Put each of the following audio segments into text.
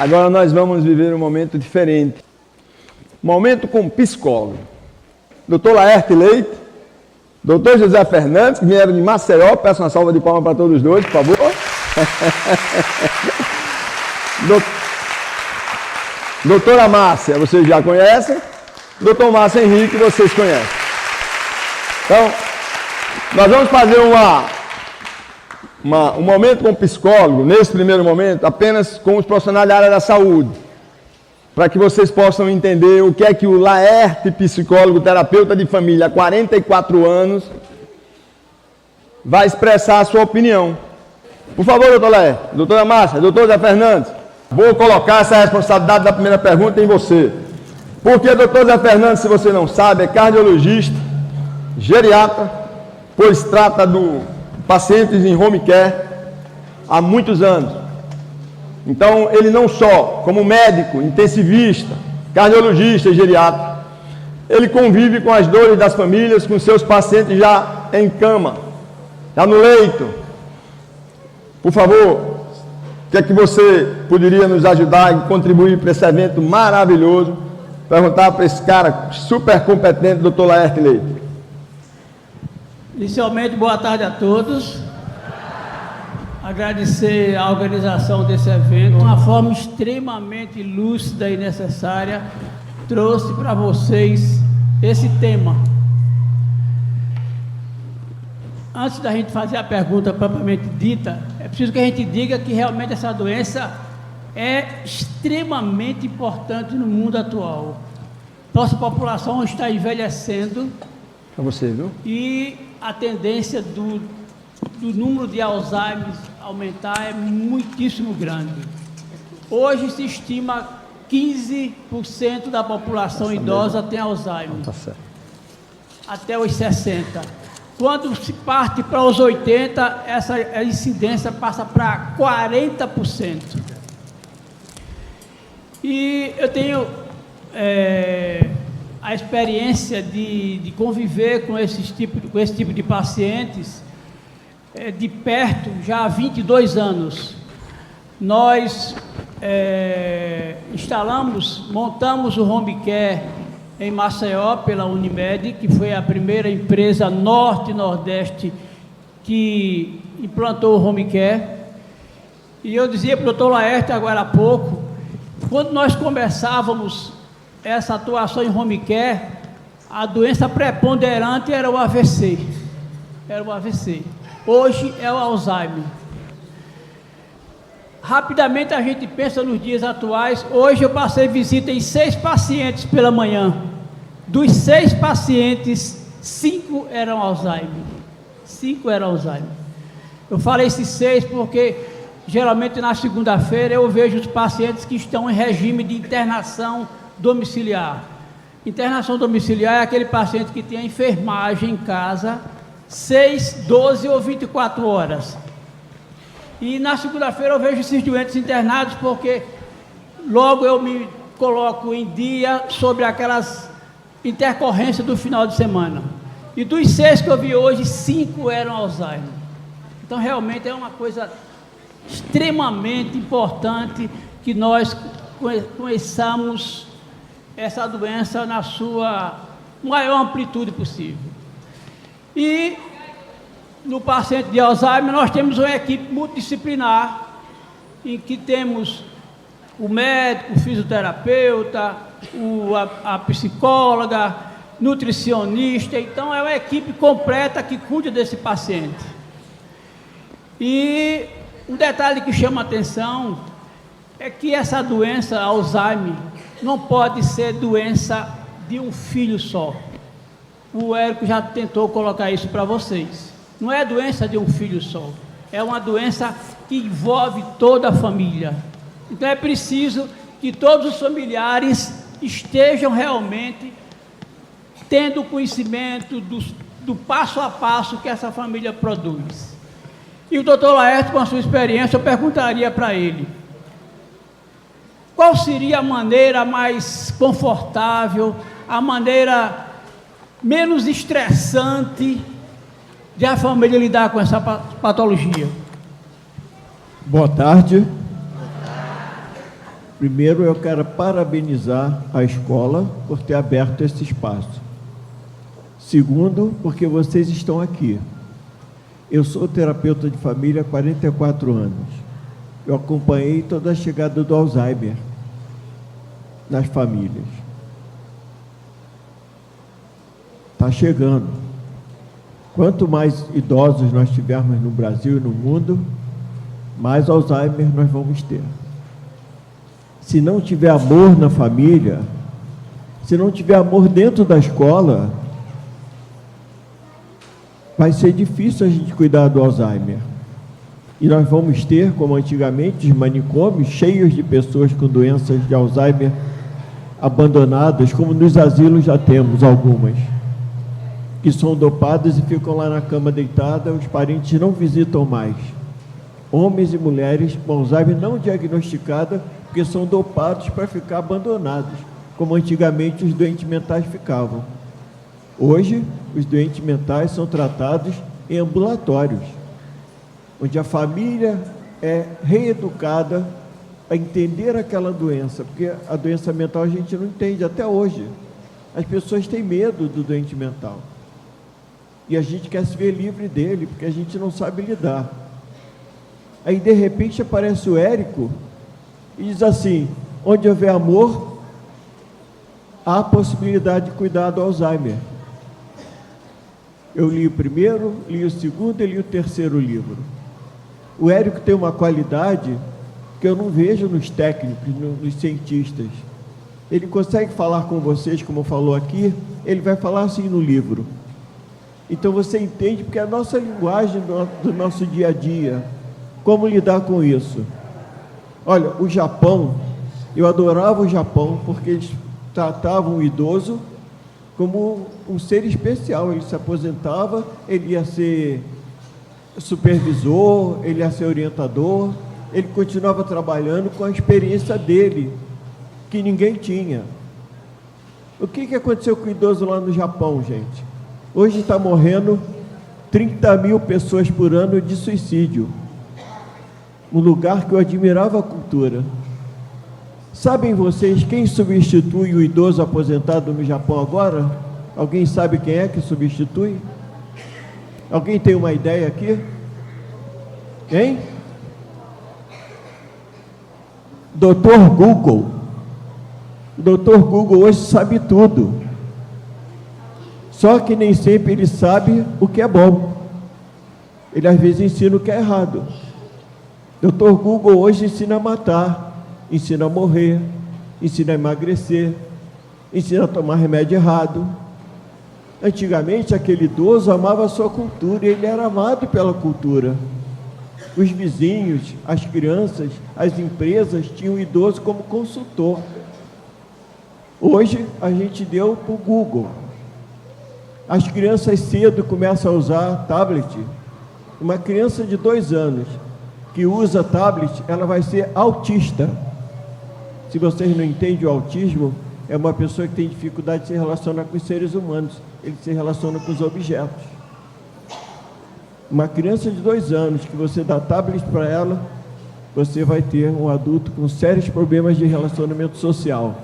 Agora nós vamos viver um momento diferente. Momento com psicólogo. Doutor Laerte Leite, doutor José Fernandes, que vieram de Maceió. Peço uma salva de palmas para todos os dois, por favor. Doutora Márcia, vocês já conhecem. Doutor Márcio Henrique, vocês conhecem. Então, nós vamos fazer um momento com o psicólogo, nesse primeiro momento, apenas com os profissionais da área da saúde, para que vocês possam entender o que é que o Laerte, psicólogo, terapeuta de família, há 44 anos, vai expressar a sua opinião. Por favor, doutor Laerte, doutora Márcia, doutor Zé Fernandes, vou colocar essa responsabilidade da primeira pergunta em você. Porque doutor Zé Fernandes, se você não sabe, é cardiologista, geriatra, pois trata do pacientes em home care há muitos anos. Então, ele não só como médico, intensivista, cardiologista e geriatra, ele convive com as dores das famílias, com seus pacientes já em cama, já no leito. Por favor, o que é que você poderia nos ajudar e contribuir para esse evento maravilhoso? Perguntar para esse cara super competente, doutor Laerte Leite. Inicialmente, boa tarde a todos. Agradecer a organização desse evento, de uma forma extremamente lúcida e necessária, trouxe para vocês esse tema. Antes da gente fazer a pergunta propriamente dita, é preciso que a gente diga que realmente essa doença é extremamente importante no mundo atual. Nossa população está envelhecendo. Para você, viu? E a tendência do número de Alzheimer aumentar é muitíssimo grande. Hoje se estima 15% da população idosa tem Alzheimer. Tá certo. Até os 60. Quando se parte para os 80, essa incidência passa para 40%. E eu tenho a experiência de conviver com esse tipo de pacientes de perto já há 22 anos. Nós montamos o home care em Maceió pela Unimed, que foi a primeira empresa norte e nordeste que implantou o home care. E eu dizia para o doutor Laerte agora há pouco, quando nós conversávamos essa atuação em home care, a doença preponderante era o AVC. Era o AVC. Hoje é o Alzheimer. Rapidamente a gente pensa nos dias atuais. Hoje eu passei visita em 6 pacientes pela manhã. Dos 6 pacientes, 5 eram Alzheimer. 5 eram Alzheimer. Eu falei esses 6 porque geralmente na segunda-feira eu vejo os pacientes que estão em regime de internação domiciliar. Internação domiciliar é aquele paciente que tem a enfermagem em casa 6, 12 ou 24 horas. E na segunda-feira eu vejo esses doentes internados porque logo eu me coloco em dia sobre aquelas intercorrências do final de semana. E dos 6 que eu vi hoje, 5 eram Alzheimer. Então realmente é uma coisa extremamente importante que nós conheçamos essa doença na sua maior amplitude possível. E no paciente de Alzheimer nós temos uma equipe multidisciplinar em que temos o médico, o fisioterapeuta, a psicóloga, nutricionista. Então é uma equipe completa que cuida desse paciente. E um detalhe que chama a atenção é que essa doença, Alzheimer, não pode ser doença de um filho só. O Érico já tentou colocar isso para vocês. Não é doença de um filho só. É uma doença que envolve toda a família. Então é preciso que todos os familiares estejam realmente tendo conhecimento do passo a passo que essa família produz. E o doutor Laerte, com a sua experiência, eu perguntaria para ele: qual seria a maneira mais confortável, a maneira menos estressante de a família lidar com essa patologia? Boa tarde. Primeiro, eu quero parabenizar a escola por ter aberto esse espaço. Segundo, porque vocês estão aqui. Eu sou terapeuta de família há 44 anos. Eu acompanhei toda a chegada do Alzheimer nas famílias. Está chegando. Quanto mais idosos nós tivermos no Brasil e no mundo, mais Alzheimer nós vamos ter. Se não tiver amor na família, se não tiver amor dentro da escola, vai ser difícil a gente cuidar do Alzheimer. E nós vamos ter, como antigamente, os manicômios cheios de pessoas com doenças de Alzheimer abandonadas, como nos asilos já temos algumas, que são dopadas e ficam lá na cama deitada, os parentes não visitam mais. Homens e mulheres com Alzheimer não diagnosticada, porque são dopados para ficar abandonados, como antigamente os doentes mentais ficavam. Hoje, os doentes mentais são tratados em ambulatórios, onde a família é reeducada a entender aquela doença, porque a doença mental a gente não entende até hoje. As pessoas têm medo do doente mental. E a gente quer se ver livre dele, porque a gente não sabe lidar. Aí, de repente, aparece o Érico e diz assim: onde houver amor, há a possibilidade de cuidar do Alzheimer. Eu li o primeiro, li o segundo e li o terceiro livro. O Érico tem uma qualidade que eu não vejo nos técnicos, nos cientistas. Ele consegue falar com vocês, como falou aqui, ele vai falar assim no livro. Então você entende, porque é a nossa linguagem do nosso dia a dia. Como lidar com isso? Olha, o Japão, eu adorava o Japão, porque eles tratavam o idoso como um ser especial. Ele se aposentava, ele ia ser supervisor, ele ia ser orientador, ele continuava trabalhando com a experiência dele, que ninguém tinha. O que aconteceu com o idoso lá no Japão, gente? Hoje está morrendo 30 mil pessoas por ano de suicídio. Um lugar que eu admirava a cultura. Sabem vocês quem substitui o idoso aposentado no Japão agora? Alguém sabe quem é que substitui? Alguém tem uma ideia aqui? Hein? Dr. Google. O Dr. Google hoje sabe tudo. Só que nem sempre ele sabe o que é bom. Ele às vezes ensina o que é errado. Dr. Google hoje ensina a matar, ensina a morrer, ensina a emagrecer, ensina a tomar remédio errado. Antigamente, aquele idoso amava a sua cultura, e ele era amado pela cultura. Os vizinhos, as crianças, as empresas tinham o idoso como consultor. Hoje, a gente deu para o Google. As crianças cedo começam a usar tablet. Uma criança de 2 anos que usa tablet, ela vai ser autista. Se vocês não entendem o autismo, é uma pessoa que tem dificuldade de se relacionar com os seres humanos, ele se relaciona com os objetos. Uma criança de 2 anos que você dá tablet para ela, você vai ter um adulto com sérios problemas de relacionamento social.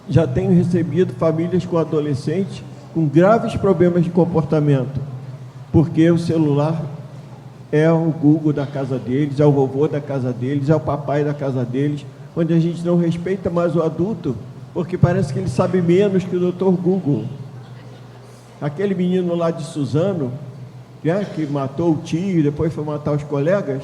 Já tenho recebido famílias com adolescentes com graves problemas de comportamento, porque o celular é o Google da casa deles, é o vovô da casa deles, é o papai da casa deles, onde a gente não respeita mais o adulto, porque parece que ele sabe menos que o Dr. Google. Aquele menino lá de Suzano, que matou o tio e depois foi matar os colegas,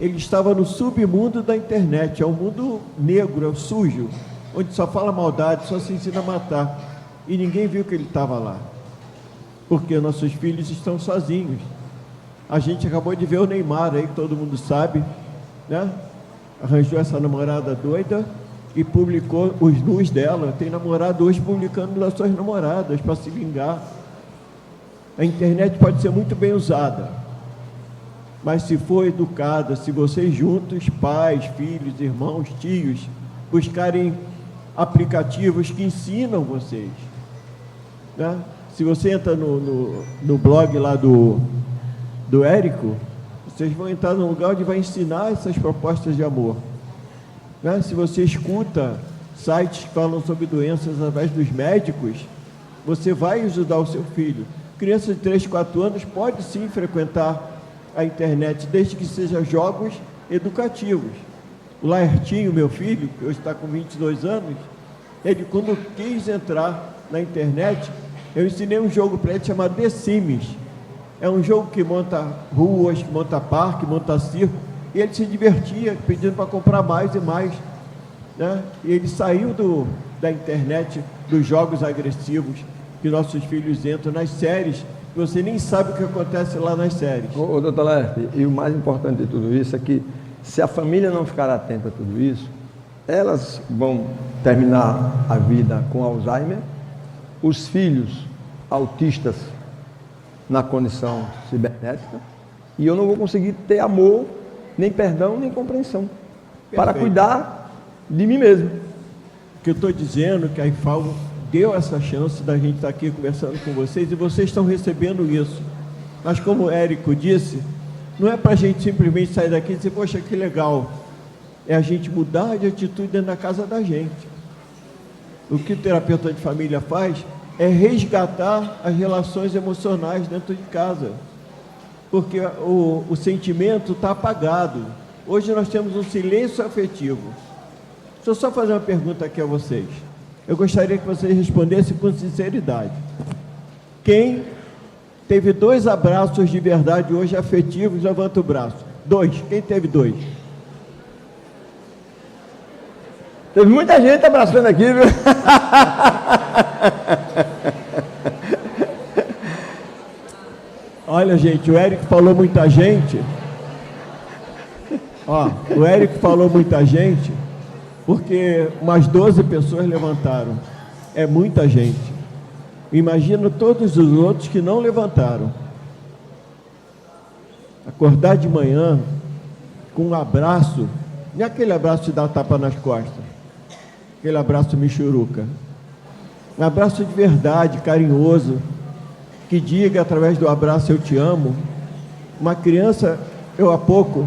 ele estava no submundo da internet, é um mundo negro, é o sujo, onde só fala maldade, só se ensina a matar, e ninguém viu que ele estava lá, porque nossos filhos estão sozinhos. A gente acabou de ver o Neymar aí, que todo mundo sabe, né? Arranjou essa namorada doida e publicou os nus dela. Tem namorado hoje publicando das suas namoradas para se vingar. A internet pode ser muito bem usada, mas se for educada, se vocês juntos, pais, filhos, irmãos, tios, buscarem aplicativos que ensinam vocês, né? Se você entra no blog lá do Érico, vocês vão entrar num lugar onde vai ensinar essas propostas de amor. né? Se você escuta sites que falam sobre doenças através dos médicos, você vai ajudar o seu filho. Criança de 3, 4 anos pode sim frequentar a internet, desde que sejam jogos educativos. O Laertinho, meu filho, que hoje está com 22 anos, ele, quando quis entrar na internet, eu ensinei um jogo para ele chamado The Sims. É um jogo que monta ruas, que monta parque, monta circo, e ele se divertia, pedindo para comprar mais e mais, né? E ele saiu da internet, dos jogos agressivos que nossos filhos entram, nas séries, que você nem sabe o que acontece lá nas séries. Ô, doutor Laerte, e o mais importante de tudo isso é que, se a família não ficar atenta a tudo isso, elas vão terminar a vida com Alzheimer, os filhos autistas na condição cibernética, e eu não vou conseguir ter amor, nem perdão, nem compreensão, para cuidar de mim mesmo. O que eu estou dizendo é que a IFAL deu essa chance da gente estar aqui conversando com vocês, e vocês estão recebendo isso. Mas como o Érico disse, não é para a gente simplesmente sair daqui e dizer, poxa, que legal. É a gente mudar de atitude dentro da casa da gente. O que o terapeuta de família faz é resgatar as relações emocionais dentro de casa. Porque o sentimento está apagado. Hoje nós temos um silêncio afetivo. Deixa eu só fazer uma pergunta aqui a vocês. Eu gostaria que vocês respondessem com sinceridade. Quem teve 2 abraços de verdade hoje afetivos, levanta o braço. 2. Quem teve 2? Teve muita gente abraçando aqui, viu? Olha, gente, o Érico falou muita gente. Ó, o Érico falou muita gente, porque umas 12 pessoas levantaram. É muita gente. Imagina todos os outros que não levantaram. Acordar de manhã com um abraço, não é aquele abraço de dar tapa nas costas, aquele abraço michuruca. Um abraço de verdade, carinhoso, que diga através do abraço eu te amo. Uma criança, eu há pouco,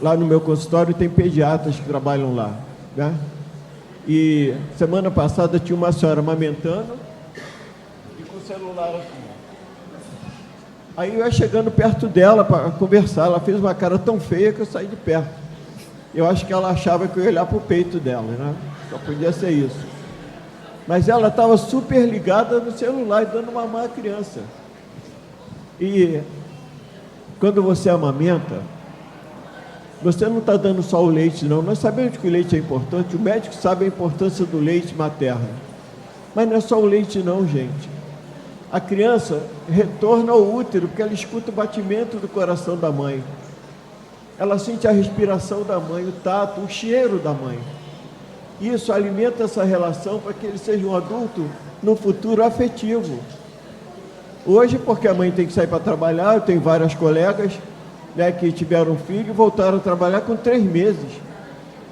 lá no meu consultório tem pediatras que trabalham lá, né? E semana passada tinha uma senhora amamentando e com o celular assim. Aí eu ia chegando perto dela para conversar, ela fez uma cara tão feia que eu saí de perto. Eu acho que ela achava que eu ia olhar para o peito dela, né? Só podia ser isso. Mas ela estava super ligada no celular e dando mamar a criança. E quando você amamenta, você não está dando só o leite, não. Nós sabemos que o leite é importante, o médico sabe a importância do leite materno. Mas não é só o leite, não, gente. A criança retorna ao útero, porque ela escuta o batimento do coração da mãe. Ela sente a respiração da mãe, o tato, o cheiro da mãe. Isso alimenta essa relação para que ele seja um adulto no futuro afetivo. Hoje, porque a mãe tem que sair para trabalhar, eu tenho várias colegas, né, que tiveram filho e voltaram a trabalhar com 3 meses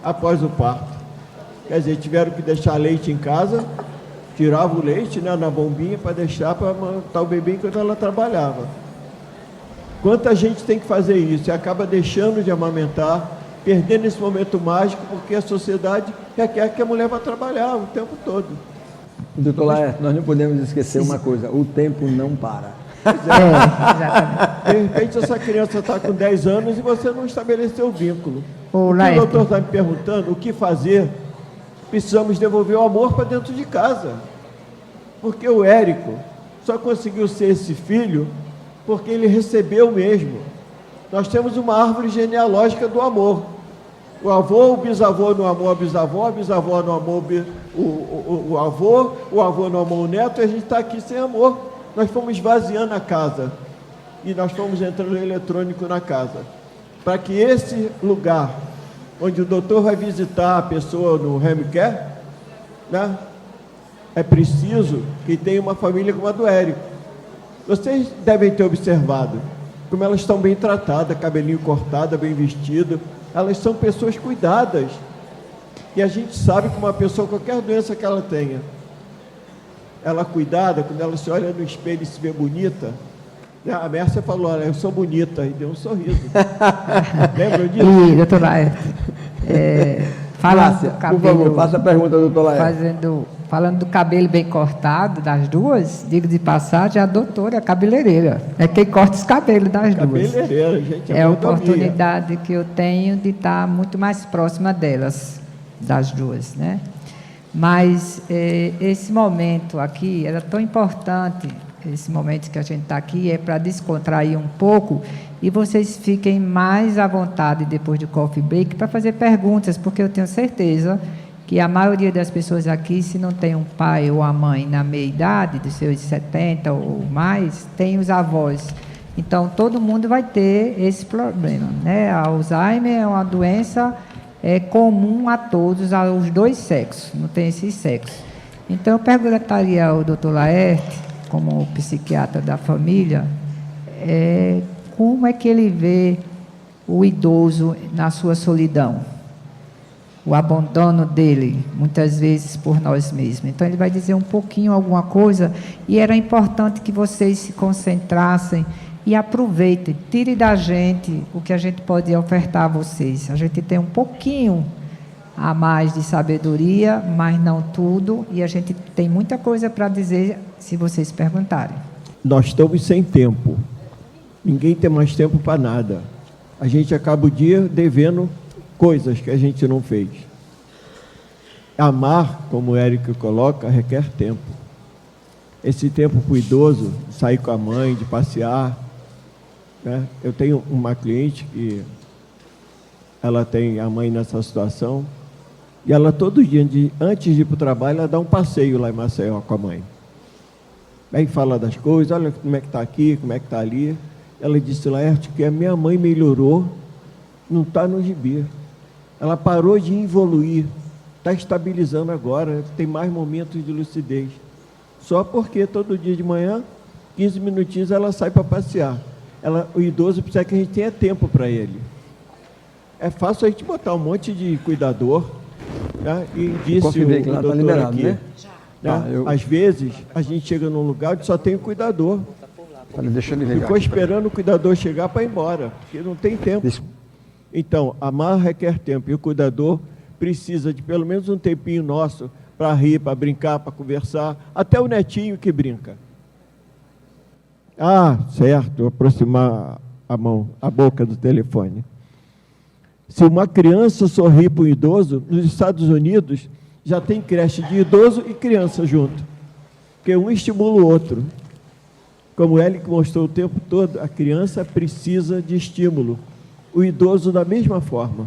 após o parto. Quer dizer, tiveram que deixar leite em casa, tirava o leite, né, na bombinha para deixar para amamantar o bebê enquanto ela trabalhava. Quanta gente tem que fazer isso e acaba deixando de amamentar, perdendo esse momento mágico, porque a sociedade requer que a mulher vá trabalhar o tempo todo. Doutor Laerte, nós não podemos esquecer uma coisa, o tempo não para. Exatamente. De repente essa criança está com 10 anos e você não estabeleceu o vínculo. Ô, O Laerte, doutor está me perguntando o que fazer. Precisamos devolver o amor para dentro de casa. Porque o Érico só conseguiu ser esse filho porque ele recebeu mesmo. Nós temos uma árvore genealógica do amor. O avô, o bisavô não amou a bisavó, a bisavó não amou o avô não amou o neto, e a gente está aqui sem amor. Nós fomos esvaziando a casa e nós fomos entrando eletrônico na casa. Para que esse lugar, onde o doutor vai visitar a pessoa no home care, né, é preciso que tenha uma família como a do Érico. Vocês devem ter observado como elas estão bem tratadas, cabelinho cortado, bem vestido. Elas são pessoas cuidadas. E a gente sabe que uma pessoa, qualquer doença que ela tenha, ela cuidada, quando ela se olha no espelho e se vê bonita, né? A Mércia falou, olha, eu sou bonita, e deu um sorriso. Lembra disso? e doutor Laerte, Márcia, por favor, faça a pergunta, doutor Laerte. Falando do cabelo bem cortado das duas, digo de passagem, a doutora é cabeleireira. É quem corta os cabelos das duas. Cabeleireira, gente. É a oportunidade que eu tenho de estar muito mais próxima delas, das duas, né? Mas esse momento aqui era tão importante, esse momento que a gente está aqui, é para descontrair um pouco e vocês fiquem mais à vontade depois do coffee break para fazer perguntas, porque eu tenho certeza que a maioria das pessoas aqui, se não tem um pai ou a mãe na meia-idade, dos seus 70 ou mais, tem os avós. Então, todo mundo vai ter esse problema, né? A Alzheimer é uma doença comum a todos, aos dois sexos, não tem esses sexos. Então, eu perguntaria ao doutor Laerte, como psiquiatra da família, como é que ele vê o idoso na sua solidão? O abandono dele, muitas vezes por nós mesmos. Então, ele vai dizer um pouquinho, alguma coisa, e era importante que vocês se concentrassem e aproveitem, tire da gente o que a gente pode ofertar a vocês. A gente tem um pouquinho a mais de sabedoria, mas não tudo, e a gente tem muita coisa para dizer se vocês perguntarem. Nós estamos sem tempo. Ninguém tem mais tempo para nada. A gente acaba o dia devendo coisas que a gente não fez. Amar, como o Érico coloca, requer tempo. Esse tempo para o idoso, sair com a mãe, de passear, né? Eu tenho uma cliente que ela tem a mãe nessa situação, e ela todo dia, antes de ir para o trabalho, ela dá um passeio lá em Maceió com a mãe. Aí fala das coisas, olha como é que está aqui, como é que está ali. Ela disse, Laerte, que a minha mãe melhorou, não está no gibi. Ela parou de evoluir, está estabilizando agora, tem mais momentos de lucidez. Só porque todo dia de manhã, 15 minutinhos, ela sai para passear. O idoso precisa que a gente tenha tempo para ele. É fácil a gente botar um monte de cuidador, né? E disse o doutor liberado, aqui, né? Às vezes, a gente chega num lugar onde só tem o cuidador. Deixa ele ligar. Ficou esperando o cuidador chegar para ir embora, porque não tem tempo. Então, amar requer tempo, e o cuidador precisa de pelo menos um tempinho nosso para rir, para brincar, para conversar, até o netinho que brinca. Ah, certo, aproximar a boca do telefone. Se uma criança sorrir para um idoso, nos Estados Unidos já tem creche de idoso e criança junto, porque um estimula o outro. Como ele que mostrou o tempo todo, a criança precisa de estímulo. O idoso da mesma forma.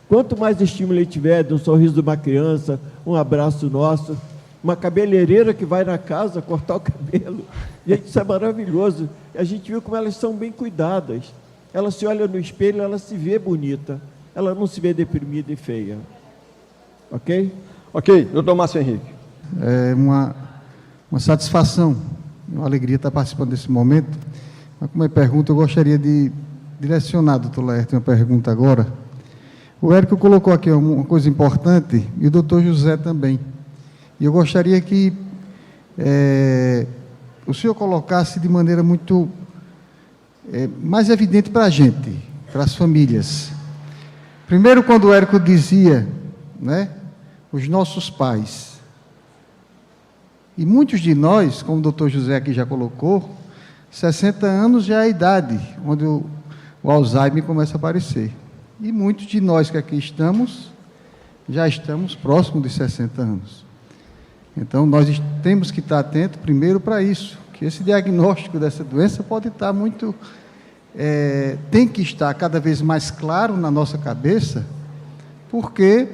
Quanto mais estímulo ele tiver, de um sorriso de uma criança, um abraço nosso, uma cabeleireira que vai na casa cortar o cabelo, gente, isso é maravilhoso. A gente viu como elas são bem cuidadas. Ela se olha no espelho, ela se vê bonita, ela não se vê deprimida e feia. Ok? Ok, doutor Márcio Henrique. É uma satisfação, uma alegria estar participando desse momento. Mas como é pergunta, eu gostaria de direcionar, doutor Laerte, uma pergunta agora. O Érico colocou aqui uma coisa importante, e o doutor José também. E eu gostaria que o senhor colocasse de maneira muito mais evidente para a gente, para as famílias. Primeiro, quando o Érico dizia, né, os nossos pais. E muitos de nós, como o doutor José aqui já colocou, 60 anos já é a idade onde o Alzheimer começa a aparecer. E muitos de nós que aqui estamos, já estamos próximos de 60 anos. Então, nós temos que estar atentos primeiro para isso, que esse diagnóstico dessa doença pode estar muito... tem que estar cada vez mais claro na nossa cabeça, porque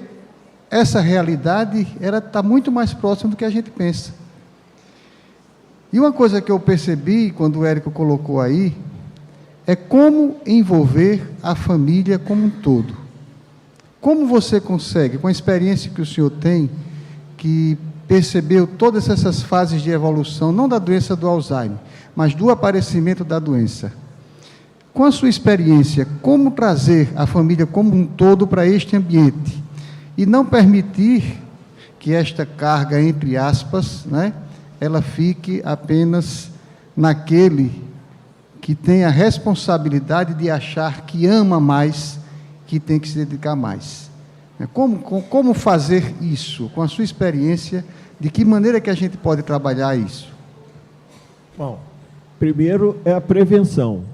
essa realidade está muito mais próxima do que a gente pensa. E uma coisa que eu percebi, quando o Érico colocou aí, é como envolver a família como um todo. Como você consegue, com a experiência que o senhor tem, que percebeu todas essas fases de evolução, não da doença do Alzheimer, mas do aparecimento da doença. Com a sua experiência, como trazer a família como um todo para este ambiente e não permitir que esta carga, entre aspas, né, ela fique apenas naquele que tem a responsabilidade de achar que ama mais, que tem que se dedicar mais. Como fazer isso? Com a sua experiência, de que maneira que a gente pode trabalhar isso? Bom, primeiro é a prevenção.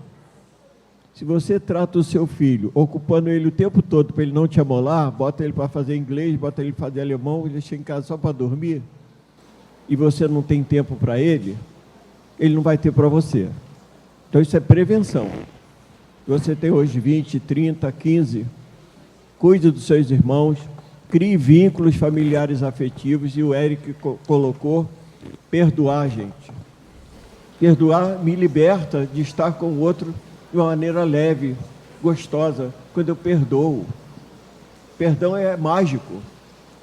Se você trata o seu filho, ocupando ele o tempo todo para ele não te amolar, bota ele para fazer inglês, bota ele para fazer alemão, ele chega em casa só para dormir, e você não tem tempo para ele não vai ter para você. Então isso é prevenção. Você tem hoje 20, 30, 15, cuide dos seus irmãos, crie vínculos familiares afetivos, e o Eric colocou perdoar, gente. Perdoar me liberta de estar com o outro de uma maneira leve, gostosa, quando eu perdoo. Perdão é mágico,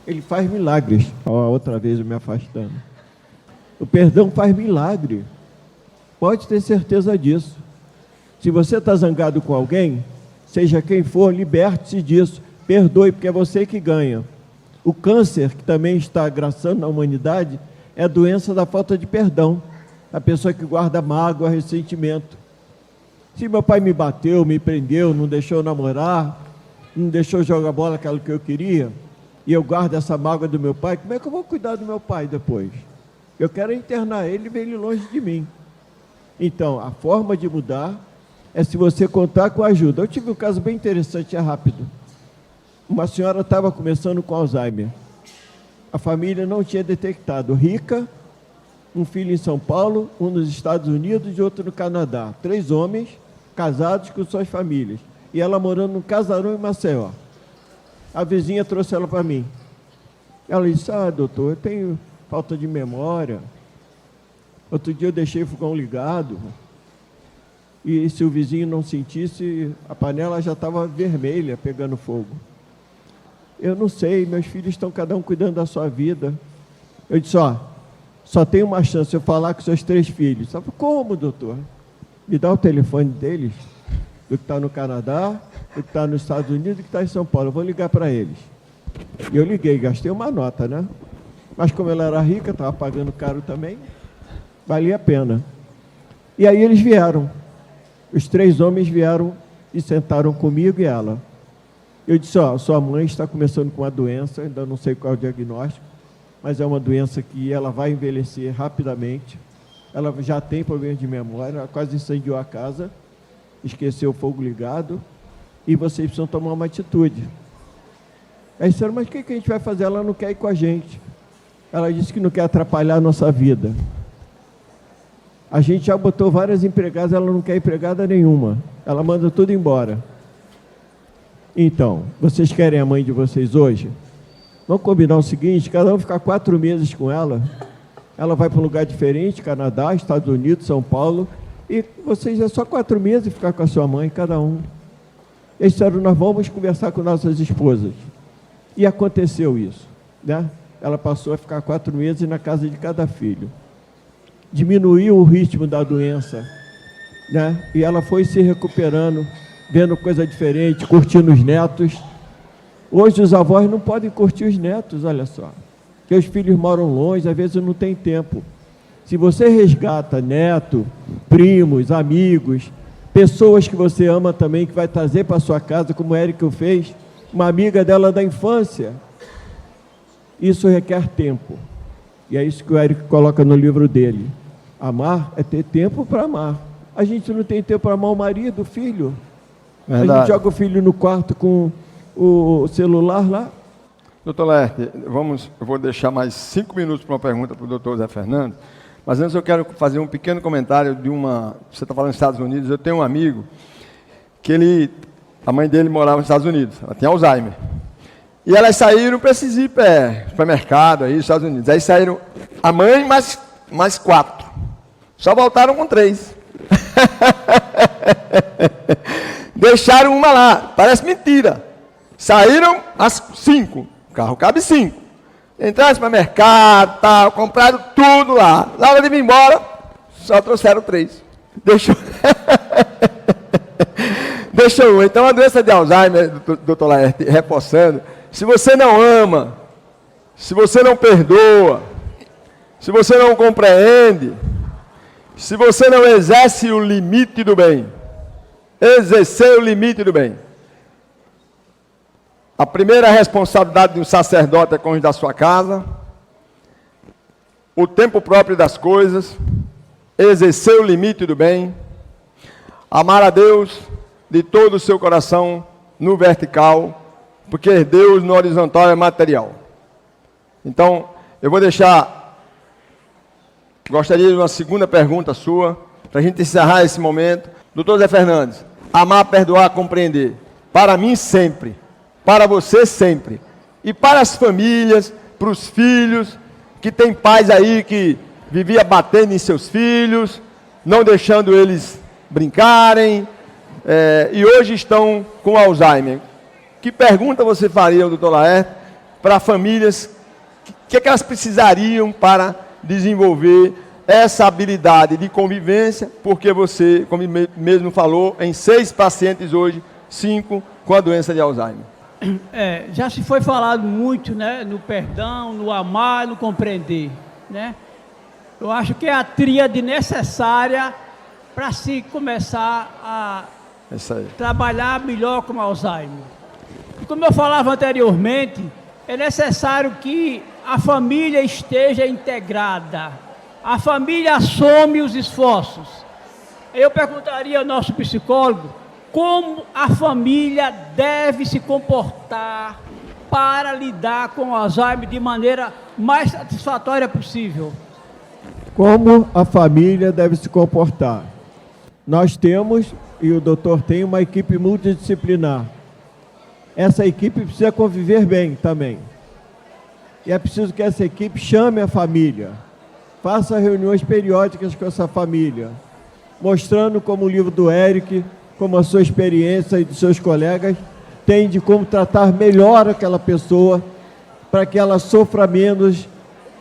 ele faz milagres. Outra vez eu me afastando. O perdão faz milagre, pode ter certeza disso. Se você está zangado com alguém, seja quem for, liberte-se disso, perdoe, porque é você que ganha. O câncer, que também está agraçando na humanidade, é a doença da falta de perdão, a pessoa que guarda mágoa, ressentimento. Se meu pai me bateu, me prendeu, não deixou eu namorar, não deixou eu jogar bola aquilo que eu queria, e eu guardo essa mágoa do meu pai, como é que eu vou cuidar do meu pai depois? Eu quero internar ele e ver ele longe de mim. Então, a forma de mudar é se você contar com a ajuda. Eu tive um caso bem interessante, é rápido. Uma senhora estava começando com Alzheimer. A família não tinha detectado. Rica, um filho em São Paulo, um nos Estados Unidos e outro no Canadá. 3 homens casados com suas famílias. E ela morando num casarão em Maceió. A vizinha trouxe ela para mim. Ela disse, doutor, eu tenho falta de memória. Outro dia eu deixei o fogão ligado. E se o vizinho não sentisse, a panela já estava vermelha, pegando fogo. Eu não sei, meus filhos estão cada um cuidando da sua vida. Eu disse, só tem uma chance, eu falar com seus 3 filhos. Sabe como, doutor? Me dá o telefone deles, do que está no Canadá, do que está nos Estados Unidos, do que está em São Paulo. Eu vou ligar para eles. E eu liguei, gastei uma nota, né? Mas como ela era rica, estava pagando caro também, valia a pena. E aí eles vieram. Os 3 homens vieram e sentaram comigo e ela. Eu disse, sua mãe está começando com uma doença, ainda não sei qual é o diagnóstico, mas é uma doença que ela vai envelhecer rapidamente. Ela já tem problemas de memória, ela quase incendiou a casa, esqueceu o fogo ligado, e vocês precisam tomar uma atitude. Aí disseram, mas o que a gente vai fazer? Ela não quer ir com a gente. Ela disse que não quer atrapalhar a nossa vida. A gente já botou várias empregadas, ela não quer empregada nenhuma. Ela manda tudo embora. Então, vocês querem a mãe de vocês hoje? Vamos combinar o seguinte, cada um ficar 4 meses com ela. Ela vai para um lugar diferente, Canadá, Estados Unidos, São Paulo, e vocês é só 4 meses ficar com a sua mãe, cada um. Eles disseram, nós vamos conversar com nossas esposas. E aconteceu isso, né? Ela passou a ficar 4 meses na casa de cada filho. Diminuiu o ritmo da doença, né? E ela foi se recuperando, vendo coisa diferente, curtindo os netos. Hoje os avós não podem curtir os netos, olha só. Porque os filhos moram longe, às vezes não tem tempo. Se você resgata neto, primos, amigos, pessoas que você ama também, que vai trazer para sua casa, como a Érica fez, uma amiga dela da infância, isso requer tempo. E é isso que o Érico coloca no livro dele. Amar é ter tempo para amar. A gente não tem tempo para amar o marido, o filho. Verdade. A gente joga o filho no quarto com o celular lá. Doutor Laerte, eu vou deixar mais 5 minutos para uma pergunta para o doutor Zé Fernando, mas antes eu quero fazer um pequeno comentário de você está falando nos Estados Unidos, eu tenho um amigo que a mãe dele morava nos Estados Unidos, ela tinha Alzheimer, e elas saíram para esses supermercado aí, nos Estados Unidos, aí saíram a mãe mais 4, só voltaram com 3. Deixaram uma lá, parece mentira, saíram as 5, o carro cabe 5, entraram no supermercado, tal, compraram tudo lá, na hora de ir embora, só trouxeram 3, deixou um. Então a doença de Alzheimer, doutor Laerte, reforçando, se você não ama, se você não perdoa, se você não compreende, se você não exerce o limite do bem, exercer o limite do bem, A primeira responsabilidade de um sacerdote é cônjuge da sua casa, o tempo próprio das coisas, exercer o limite do bem, amar a Deus de todo o seu coração no vertical, porque Deus no horizontal é material. Então, eu vou gostaria de uma segunda pergunta sua, para a gente encerrar esse momento. Doutor Zé Fernandes, amar, perdoar, compreender, para mim sempre, para você sempre, e para as famílias, para os filhos, que tem pais aí que vivia batendo em seus filhos, não deixando eles brincarem, e hoje estão com Alzheimer. Que pergunta você faria, doutor Laerte, para famílias, o que é que elas precisariam para desenvolver essa habilidade de convivência, porque você, como mesmo falou, em 6 pacientes hoje, 5 com a doença de Alzheimer. Já se foi falado muito, né, no perdão, no amar, no compreender, né? Eu acho que é a tríade necessária para se começar a trabalhar melhor com Alzheimer. E como eu falava anteriormente, é necessário que a família esteja integrada, a família assume os esforços. Eu perguntaria ao nosso psicólogo como a família deve se comportar para lidar com o Alzheimer de maneira mais satisfatória possível. Como a família deve se comportar? Nós temos, e o doutor tem, uma equipe multidisciplinar. Essa equipe precisa conviver bem também. E é preciso que essa equipe chame a família, faça reuniões periódicas com essa família, mostrando como o livro do Eric, como a sua experiência e dos seus colegas, tem de como tratar melhor aquela pessoa, para que ela sofra menos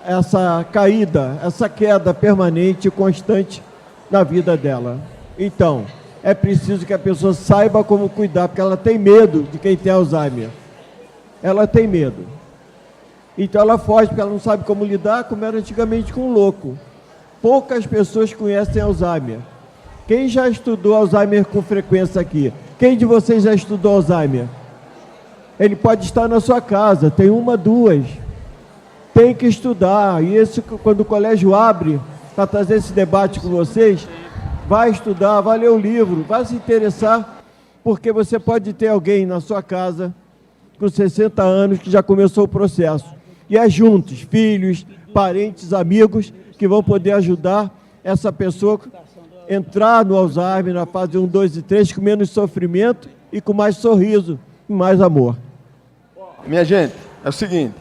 essa caída, essa queda permanente e constante na vida dela. Então, é preciso que a pessoa saiba como cuidar, porque ela tem medo de quem tem Alzheimer. Ela tem medo. Então ela foge, porque ela não sabe como lidar, como era antigamente com o louco. Poucas pessoas conhecem Alzheimer. Quem já estudou Alzheimer com frequência aqui? Quem de vocês já estudou Alzheimer? Ele pode estar na sua casa, tem 1, 2. Tem que estudar. E esse, quando o colégio abre para trazer esse debate com vocês, vai estudar, vai ler o livro, vai se interessar, porque você pode ter alguém na sua casa com 60 anos que já começou o processo. E é juntos, filhos, parentes, amigos, que vão poder ajudar essa pessoa a entrar no Alzheimer, na fase 1, 2 e 3, com menos sofrimento e com mais sorriso e mais amor. Minha gente, é o seguinte,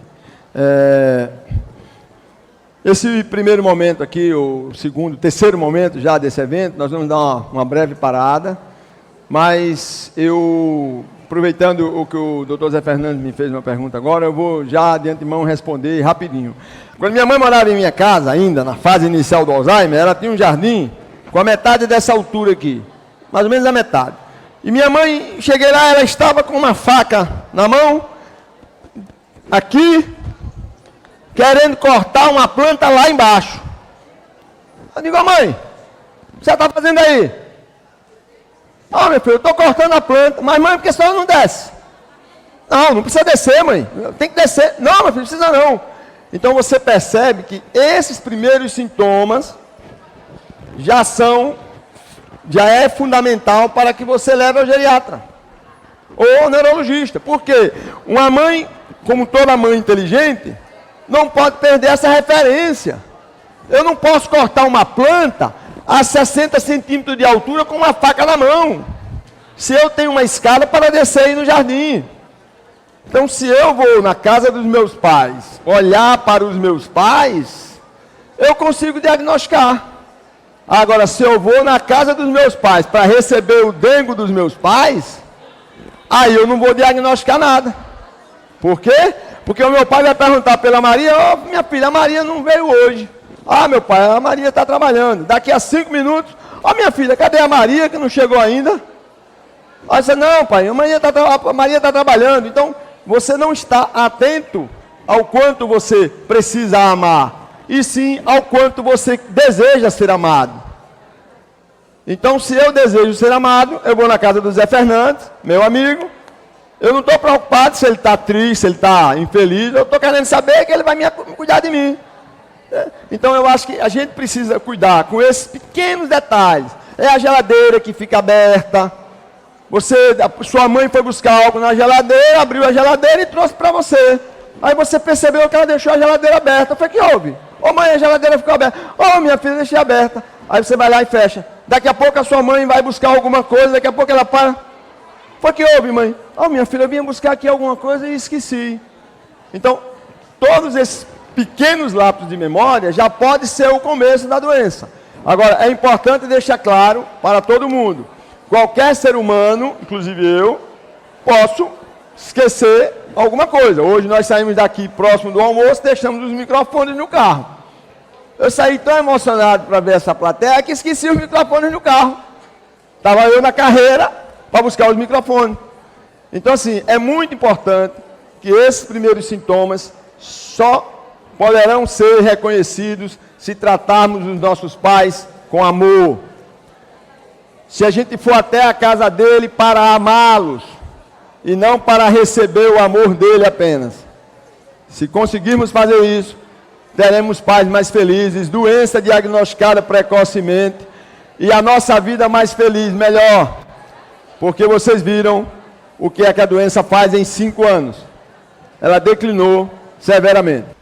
esse primeiro momento aqui, o terceiro momento já desse evento, nós vamos dar uma breve parada, mas eu, aproveitando o que o doutor Zé Fernandes me fez uma pergunta agora, eu vou já de antemão responder rapidinho. Quando minha mãe morava em minha casa ainda, na fase inicial do Alzheimer, ela tinha um jardim com a metade dessa altura aqui, mais ou menos a metade. E minha mãe, cheguei lá, ela estava com uma faca na mão, aqui, querendo cortar uma planta lá embaixo. Eu digo, mãe, o que você está fazendo aí? Meu filho, eu estou cortando a planta. Mas mãe, por que a senhora não desce? Não precisa descer, mãe. Tem que descer. Não, meu filho, precisa não. Então você percebe que esses primeiros sintomas já é fundamental para que você leve ao geriatra ou ao neurologista. Por quê? Uma mãe, como toda mãe inteligente, não pode perder essa referência. Eu não posso cortar uma planta a 60 centímetros de altura com uma faca na mão, se eu tenho uma escada para descer aí no jardim. Então, se eu vou na casa dos meus pais, olhar para os meus pais, eu consigo diagnosticar. Agora, se eu vou na casa dos meus pais para receber o dengo dos meus pais, aí eu não vou diagnosticar nada. Por quê? Porque o meu pai vai perguntar pela Maria, minha filha, a Maria não veio hoje. Meu pai, a Maria está trabalhando. Daqui a 5 minutos, minha filha, cadê a Maria que não chegou ainda? Aí você, não pai, a Maria está trabalhando. Então, você não está atento ao quanto você precisa amar, e sim ao quanto você deseja ser amado. Então, se eu desejo ser amado, eu vou na casa do Zé Fernandes, meu amigo, Eu não estou preocupado se ele está triste, se ele está infeliz, eu estou querendo saber que ele vai cuidar de mim. Então eu acho que a gente precisa cuidar com esses pequenos detalhes. É a geladeira que fica aberta. Sua mãe foi buscar algo na geladeira, abriu a geladeira e trouxe para você. Aí você percebeu que ela deixou a geladeira aberta. Foi que houve? Ô mãe, a geladeira ficou aberta. Ô minha filha, deixei aberta. Aí você vai lá e fecha. Daqui a pouco a sua mãe vai buscar alguma coisa, daqui a pouco ela para. Foi que houve, mãe? Ô minha filha, eu vinha buscar aqui alguma coisa e esqueci. Então, todos esses pequenos lapsos de memória já pode ser o começo da doença. Agora, é importante deixar claro para todo mundo. Qualquer ser humano, inclusive eu, posso esquecer alguma coisa. Hoje nós saímos daqui próximo do almoço, deixamos os microfones no carro. Eu saí tão emocionado para ver essa plateia que esqueci os microfones no carro. Estava eu na carreira para buscar os microfones. Então, assim, é muito importante que esses primeiros sintomas só poderão ser reconhecidos se tratarmos os nossos pais com amor. Se a gente for até a casa dele para amá-los e não para receber o amor dele apenas. Se conseguirmos fazer isso, teremos pais mais felizes, doença diagnosticada precocemente e a nossa vida mais feliz, melhor. Porque vocês viram o que é que a doença faz em 5 anos. Ela declinou severamente.